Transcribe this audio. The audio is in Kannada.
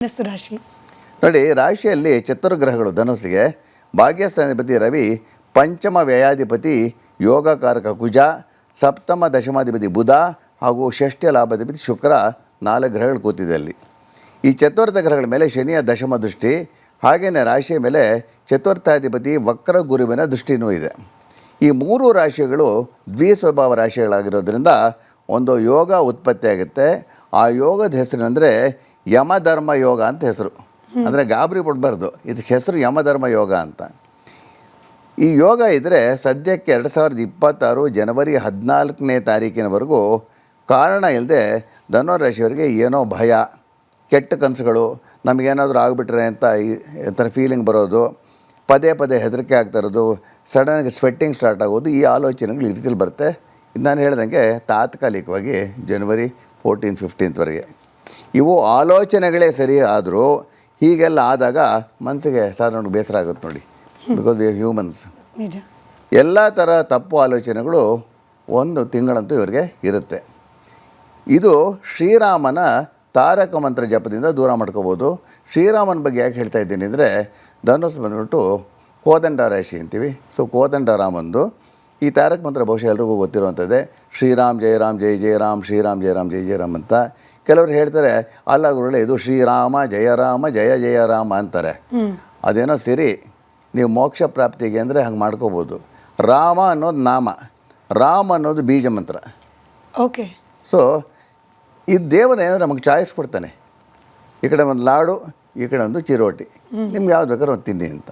ಧನಸ್ಸು ರಾಶಿ ನೋಡಿ, ರಾಶಿಯಲ್ಲಿ ಚತುರ್ಗ್ರಹಗಳು ಧನುಸ್ಸಿಗೆ ಭಾಗ್ಯಸ್ಥಾನಾಧಿಪತಿ ರವಿ, ಪಂಚಮ ವ್ಯಯಾಧಿಪತಿ ಯೋಗಕಾರಕ ಕುಜ, ಸಪ್ತಮ ದಶಮಾಧಿಪತಿ ಬುಧ ಹಾಗೂ ಷಷ್ಠ್ಯ ಲಾಭಾಧಿಪತಿ ಶುಕ್ರ 4 ಗ್ರಹಗಳು ಕೂತಿದೆ ಅಲ್ಲಿ. ಈ ಚತುರ್ಥ ಗ್ರಹಗಳ ಮೇಲೆ ಶನಿಯ ದಶಮ ದೃಷ್ಟಿ, ಹಾಗೆಯೇ ರಾಶಿಯ ಮೇಲೆ ಚತುರ್ಥಾಧಿಪತಿ ವಕ್ರ ಗುರುವಿನ ದೃಷ್ಟಿಯೂ ಇದೆ. ಈ 3 ರಾಶಿಗಳು ದ್ವಿಸ್ವಭಾವ ರಾಶಿಗಳಾಗಿರೋದ್ರಿಂದ ಒಂದು ಯೋಗ ಉತ್ಪತ್ತಿಯಾಗುತ್ತೆ. ಆ ಯೋಗದ ಹೆಸರೇನೆಂದರೆ ಯಮಧರ್ಮ ಯೋಗ ಅಂತ ಹೆಸರು. ಅಂದರೆ ಗಾಬರಿ ಪಡಬಾರ್ದು, ಇದಕ್ಕೆ ಹೆಸರು ಯಮಧರ್ಮ ಯೋಗ ಅಂತ. ಈ ಯೋಗ ಇದ್ದರೆ ಸದ್ಯಕ್ಕೆ 2026 ಜನವರಿ 14ನೇ ತಾರೀಕಿನವರೆಗೂ ಕಾರಣ ಇಲ್ಲದೆ ಧನುರಾಶಿಯವರಿಗೆ ಏನೋ ಭಯ, ಕೆಟ್ಟ ಕನಸುಗಳು, ನಮಗೇನಾದರೂ ಆಗಿಬಿಟ್ರೆ ಅಂತ ಈ ಥರ ಫೀಲಿಂಗ್ ಬರೋದು, ಪದೇ ಪದೇ ಹೆದರಿಕೆ ಆಗ್ತಾ ಇರೋದು, ಸಡನ್ನಾಗಿ ಸ್ವೆಟ್ಟಿಂಗ್ ಸ್ಟಾರ್ಟ್ ಆಗೋದು, ಈ ಆಲೋಚನೆಗಳು ಈ ರೀತಿಯಲ್ಲಿ ಬರುತ್ತೆ. ಇದು ನಾನು ಹೇಳ್ದಂಗೆ ತಾತ್ಕಾಲಿಕವಾಗಿ ಜನವರಿ 14-15ವರೆಗೆ. ಇವು ಆಲೋಚನೆಗಳೇ ಸರಿ ಆದರೂ ಹೀಗೆಲ್ಲ ಆದಾಗ ಮನಸ್ಸಿಗೆ ಸಾಧಾರಣ ಬೇಸರ ಆಗುತ್ತೆ ನೋಡಿ. Because we are humans. ನಿಜ. ಎಲ್ಲ ಥರ ತಪ್ಪು ಆಲೋಚನೆಗಳು 1 ತಿಂಗಳಂತೂ ಇವರಿಗೆ ಇರುತ್ತೆ. ಇದು ಶ್ರೀರಾಮನ ತಾರಕ ಮಂತ್ರ ಜಪದಿಂದ ದೂರ ಮಾಡ್ಕೋಬೋದು. ಶ್ರೀರಾಮನ ಬಗ್ಗೆ ಯಾಕೆ ಹೇಳ್ತಾ ಇದ್ದೀನಿ ಅಂದರೆ, ಧನುಸ್ಸು ಬಂದ್ಬಿಟ್ಟು ಕೋದಂಡ ರಾಶಿ ಅಂತೀವಿ. ಸೊ ಕೋದಂಡರಾಮಂದು ಈ ತಾರಕ ಮಂತ್ರ ಬಹುಶಃ ಎಲ್ರಿಗೂ ಗೊತ್ತಿರುವಂಥದ್ದೇ. ಶ್ರೀರಾಮ್ ಜಯ ರಾಮ್ ಜಯ ಜಯ ರಾಮ್, ಶ್ರೀರಾಮ್ ಜಯ ರಾಮ್ ಜಯ ಜಯ ರಾಮ್ ಅಂತ. ಕೆಲವರು ಹೇಳ್ತಾರೆ, ಅಲ್ಲ ಗುರುಗಳೇ, ಇದು ಶ್ರೀರಾಮ ಜಯ ರಾಮ ಜಯ ಜಯ ರಾಮ ಅಂತಾರೆ. ಅದೇನೋ ಸರಿ, ನೀವು ಮೋಕ್ಷ ಪ್ರಾಪ್ತಿಗೆ ಅಂದರೆ ಹಂಗೆ ಮಾಡ್ಕೋಬೋದು. ರಾಮ ಅನ್ನೋದು ನಾಮ, ರಾಮ್ ಅನ್ನೋದು ಬೀಜ ಮಂತ್ರ. ಓಕೆ. ಸೊ ಇದು ದೇವರೇನಾದ್ರು ನಮಗೆ ಚಾಯ್ಸ್ ಕೊಡ್ತಾನೆ. ಈ ಕಡೆ ಒಂದು ಲಾಡು, ಈ ಕಡೆ ಒಂದು ಚಿರೋಟಿ, ನಿಮ್ಗೆ ಯಾವ್ದು ಬೇಕಾದ್ರೂ ಒಂದು ತಿನ್ನಿ ಅಂತ.